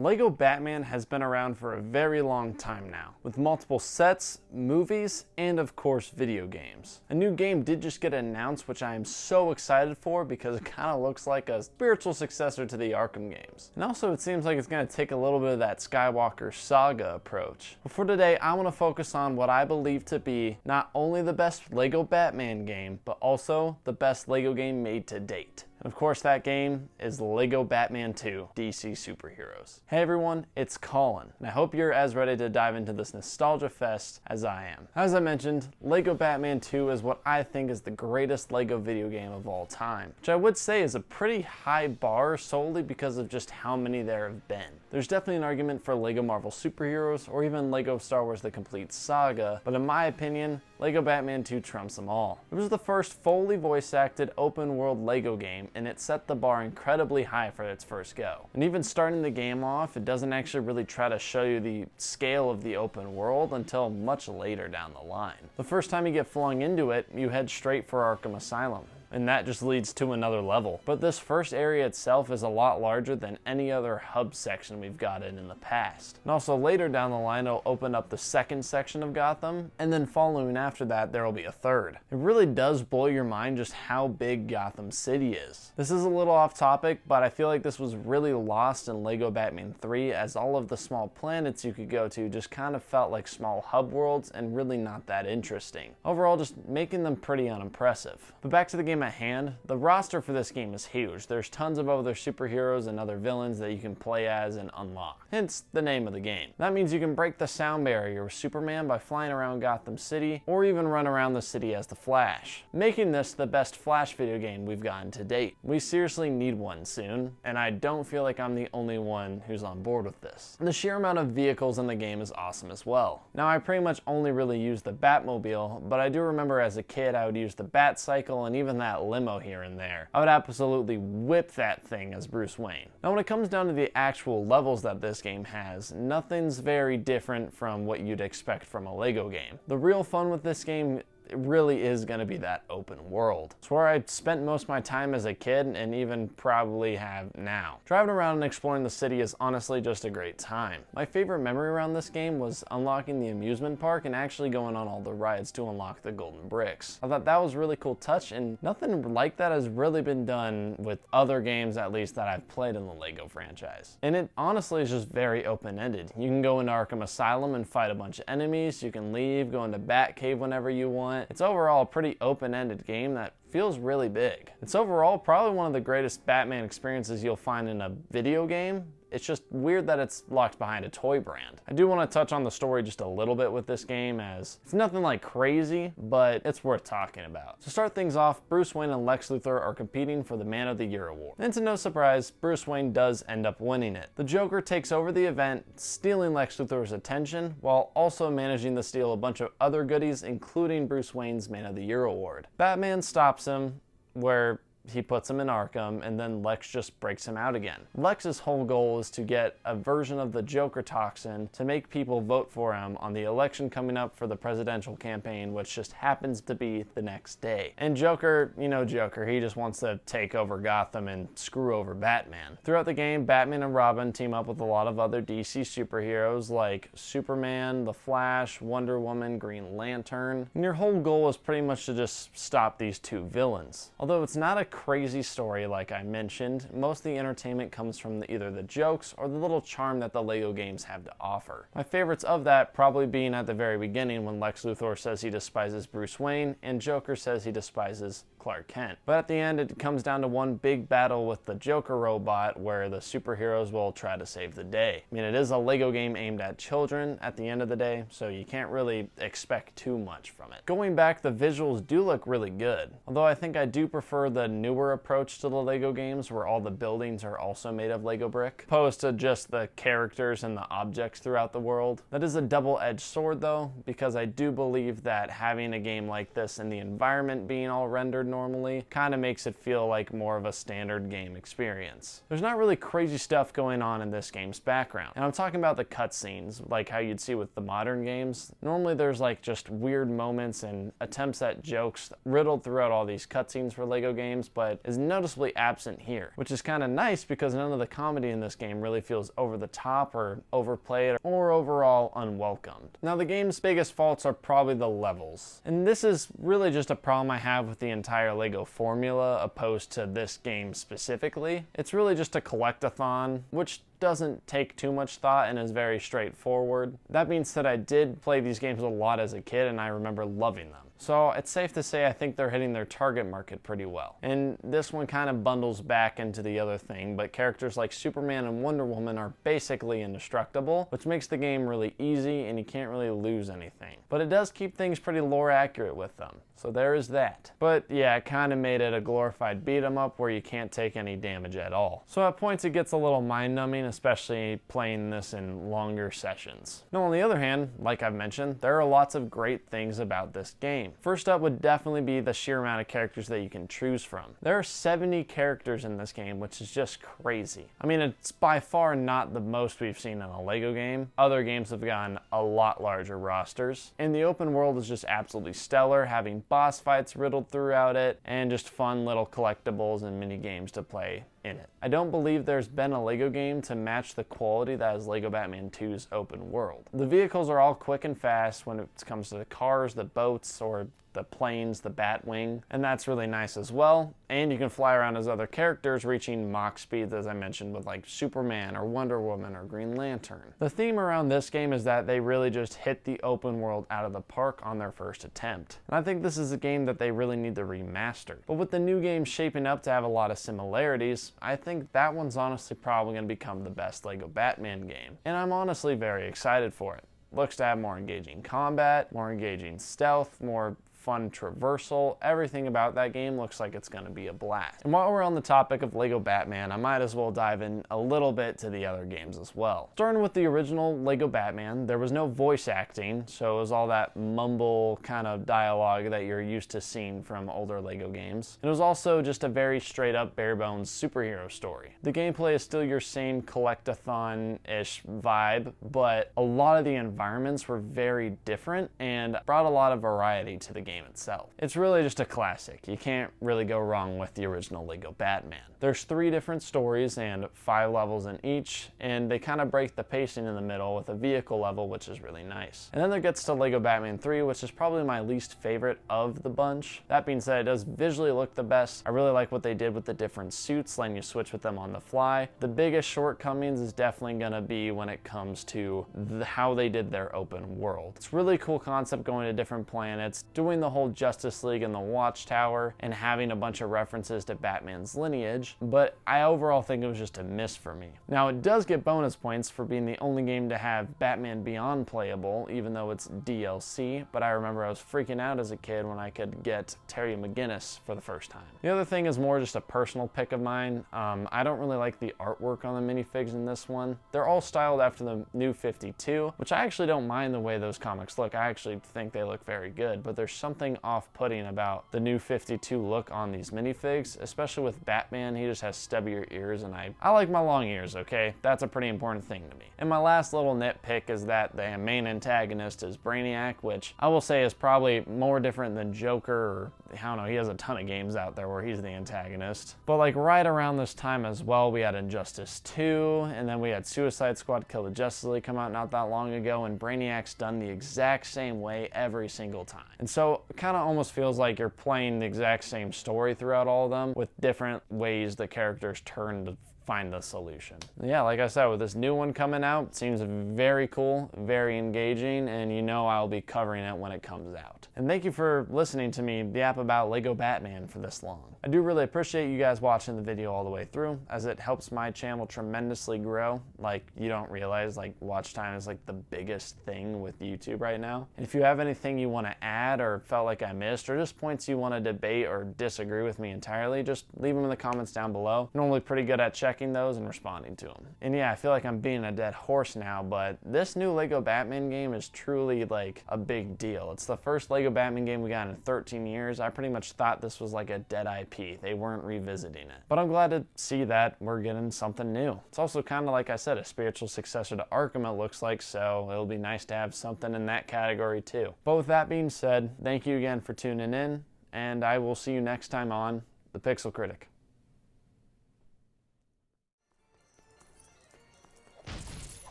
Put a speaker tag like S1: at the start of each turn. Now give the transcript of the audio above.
S1: Lego Batman has been around for a very long time now, with multiple sets, movies, and of course video games. A new game did just get announced, which I am so excited for because it kind of looks like a spiritual successor to the Arkham games. And also it seems like it's going to take a little bit of that Skywalker saga approach. But for today, I want to focus on what I believe to be not only the best Lego Batman game, but also the best Lego game made to date. And of course that game is Lego Batman 2 DC Superheroes. Hey everyone, it's Colin, and I hope you're as ready to dive into this nostalgia fest as I am. As I mentioned, Lego Batman 2 is what I think is the greatest Lego video game of all time, which I would say is a pretty high bar solely because of just how many there have been. There's definitely an argument for Lego Marvel Superheroes or even Lego Star Wars The Complete Saga, but in my opinion, Lego Batman 2 trumps them all. It was the first fully voice-acted open-world Lego game, and it set the bar incredibly high for its first go. And even starting the game off, it doesn't actually really try to show you the scale of the open world until much later down the line. The first time you get flung into it, you head straight for Arkham Asylum, and that just leads to another level. But this first area itself is a lot larger than any other hub section we've gotten in the past. And also later down the line, it'll open up the second section of Gotham, and then following after that, there will be a third. It really does blow your mind just how big Gotham City is. This is a little off topic, but I feel like this was really lost in Lego Batman 3, as all of the small planets you could go to just kind of felt like small hub worlds and really not that interesting. Overall, just making them pretty unimpressive. But back to the game at hand, the roster for this game is huge. There's tons of other superheroes and other villains that you can play as and unlock, hence the name of the game. That means you can break the sound barrier with Superman by flying around Gotham City, or even run around the city as the Flash, making this the best Flash video game we've gotten to date. We seriously need one soon, and I don't feel like I'm the only one who's on board with this. The sheer amount of vehicles in the game is awesome as well. Now I pretty much only really use the Batmobile, but I do remember as a kid I would use the Batcycle and even that limo here and there. I would absolutely whip that thing as Bruce Wayne. Now when it comes down to the actual levels that this game has, nothing's very different from what you'd expect from a Lego game. The real fun with this game, it really is going to be that open world. It's where I spent most of my time as a kid and even probably have now. Driving around and exploring the city is honestly just a great time. My favorite memory around this game was unlocking the amusement park and actually going on all the rides to unlock the golden bricks. I thought that was a really cool touch, and nothing like that has really been done with other games, at least that I've played in the Lego franchise. And it honestly is just very open-ended. You can go into Arkham Asylum and fight a bunch of enemies, you can leave, go into Batcave whenever you want. It's overall a pretty open-ended game that feels really big. It's overall probably one of the greatest Batman experiences you'll find in a video game. It's just weird that it's locked behind a toy brand. I do want to touch on the story just a little bit with this game, as it's nothing like crazy, but it's worth talking about. To start things off, Bruce Wayne and Lex Luthor are competing for the Man of the Year award. And to no surprise, Bruce Wayne does end up winning it. The Joker takes over the event, stealing Lex Luthor's attention, while also managing to steal a bunch of other goodies, including Bruce Wayne's Man of the Year award. Batman stops him, where he puts him in Arkham, and then Lex just breaks him out again. Lex's whole goal is to get a version of the Joker toxin to make people vote for him on the election coming up for the presidential campaign, which just happens to be the next day. And Joker, you know Joker, he just wants to take over Gotham and screw over Batman. Throughout the game, Batman and Robin team up with a lot of other DC superheroes like Superman, the Flash, Wonder Woman, Green Lantern, and your whole goal is pretty much to just stop these two villains. Although it's not a crazy story like I mentioned, most of the entertainment comes from either the jokes or the little charm that the Lego games have to offer. My favorites of that probably being at the very beginning when Lex Luthor says he despises Bruce Wayne and Joker says he despises Clark Kent. But at the end, it comes down to one big battle with the Joker robot where the superheroes will try to save the day. I mean, it is a Lego game aimed at children at the end of the day, so you can't really expect too much from it. Going back, the visuals do look really good, although I think I do prefer the newer approach to the Lego games where all the buildings are also made of Lego brick, opposed to just the characters and the objects throughout the world. That is a double-edged sword though, because I do believe that having a game like this and the environment being all rendered normally kind of makes it feel like more of a standard game experience. There's not really crazy stuff going on in this game's background, and I'm talking about the cutscenes like how you'd see with the modern games. Normally there's like just weird moments and attempts at jokes riddled throughout all these cutscenes for Lego games, but is noticeably absent here, which is kind of nice because none of the comedy in this game really feels over the top or overplayed or overall unwelcomed. Now, the game's biggest faults are probably the levels, and this is really just a problem I have with the entire LEGO formula opposed to this game specifically. It's really just a collect-a-thon, which doesn't take too much thought and is very straightforward. That being said, I did play these games a lot as a kid and I remember loving them. So it's safe to say I think they're hitting their target market pretty well. And this one kind of bundles back into the other thing, but characters like Superman and Wonder Woman are basically indestructible, which makes the game really easy and you can't really lose anything. But it does keep things pretty lore accurate with them. So there is that. But yeah, it kind of made it a glorified beat 'em up where you can't take any damage at all. So at points it gets a little mind numbing, especially playing this in longer sessions. Now on the other hand, like I've mentioned, there are lots of great things about this game. First up would definitely be the sheer amount of characters that you can choose from. There are 70 characters in this game, which is just crazy. I mean, it's by far not the most we've seen in a LEGO game. Other games have gotten a lot larger rosters. And the open world is just absolutely stellar, having boss fights riddled throughout it, and just fun little collectibles and mini games to play in it. I don't believe there's been a LEGO game to match the quality that is LEGO Batman 2's open world. The vehicles are all quick and fast when it comes to the cars, the boats, or the planes, the Batwing, and that's really nice as well. And you can fly around as other characters, reaching Mach speeds, as I mentioned, with like Superman or Wonder Woman or Green Lantern. The theme around this game is that they really just hit the open world out of the park on their first attempt. And I think this is a game that they really need to remaster. But with the new game shaping up to have a lot of similarities, I think that one's honestly probably going to become the best LEGO Batman game. And I'm honestly very excited for it. Looks to have more engaging combat, more engaging stealth, more fun traversal. Everything about that game looks like it's going to be a blast. And while we're on the topic of LEGO Batman, I might as well dive in a little bit to the other games as well. Starting with the original LEGO Batman, there was no voice acting, so it was all that mumble kind of dialogue that you're used to seeing from older LEGO games. It was also just a very straight up bare bones superhero story. The gameplay is still your same collect-a-thon-ish vibe, but a lot of the environments were very different and brought a lot of variety to the game itself. It's really just a classic. You can't really go wrong with the original LEGO Batman. There's 3 different stories and 5 levels in each, and they kind of break the pacing in the middle with a vehicle level, which is really nice. And then there gets to LEGO Batman 3, which is probably my least favorite of the bunch. That being said, it does visually look the best. I really like what they did with the different suits, letting you switch with them on the fly. The biggest shortcomings is definitely going to be when it comes to how they did their open world. It's really cool concept going to different planets, doing the whole Justice League and the Watchtower, and having a bunch of references to Batman's lineage, but I overall think it was just a miss for me. Now, it does get bonus points for being the only game to have Batman Beyond playable, even though it's DLC, but I remember I was freaking out as a kid when I could get Terry McGinnis for the first time. The other thing is more just a personal pick of mine. I don't really like the artwork on the minifigs in this one. They're all styled after the New 52, which I actually don't mind the way those comics look. I actually think they look very good, but there's something off-putting about the New 52 look on these minifigs, especially with Batman. He just has stubbier ears, and I like my long ears, okay? That's a pretty important thing to me. And my last little nitpick is that the main antagonist is Brainiac, which I will say is probably more different than Joker, or I don't know, he has a ton of games out there where he's the antagonist. But like right around this time as well, we had Injustice 2, and then we had Suicide Squad Kill the Justice League come out not that long ago, and Brainiac's done the exact same way every single time. And so it kind of almost feels like you're playing the exact same story throughout all of them, with different ways the characters turn to find the solution. Yeah, like I said, with this new one coming out, it seems very cool, very engaging, and you know I'll be covering it when it comes out. And thank you for listening to me yap about LEGO Batman for this long. I do really appreciate you guys watching the video all the way through, as it helps my channel tremendously grow. Like, you don't realize, like, watch time is like the biggest thing with YouTube right now. And if you have anything you want to add or felt like I missed, or just points you want to debate or disagree with me entirely, just leave them in the comments down below. I'm normally pretty good at checking those and responding to them. And yeah, I feel like I'm being a dead horse now, but this new LEGO Batman game is truly like a big deal. It's the first LEGO Batman game we got in 13 years. I pretty much thought this was like a dead IP. They weren't revisiting it. But I'm glad to see that we're getting something new. It's also kind of, like I said, a spiritual successor to Arkham, it looks like, so it'll be nice to have something in that category too. But with that being said, thank you again for tuning in, and I will see you next time on the Pixel Critic.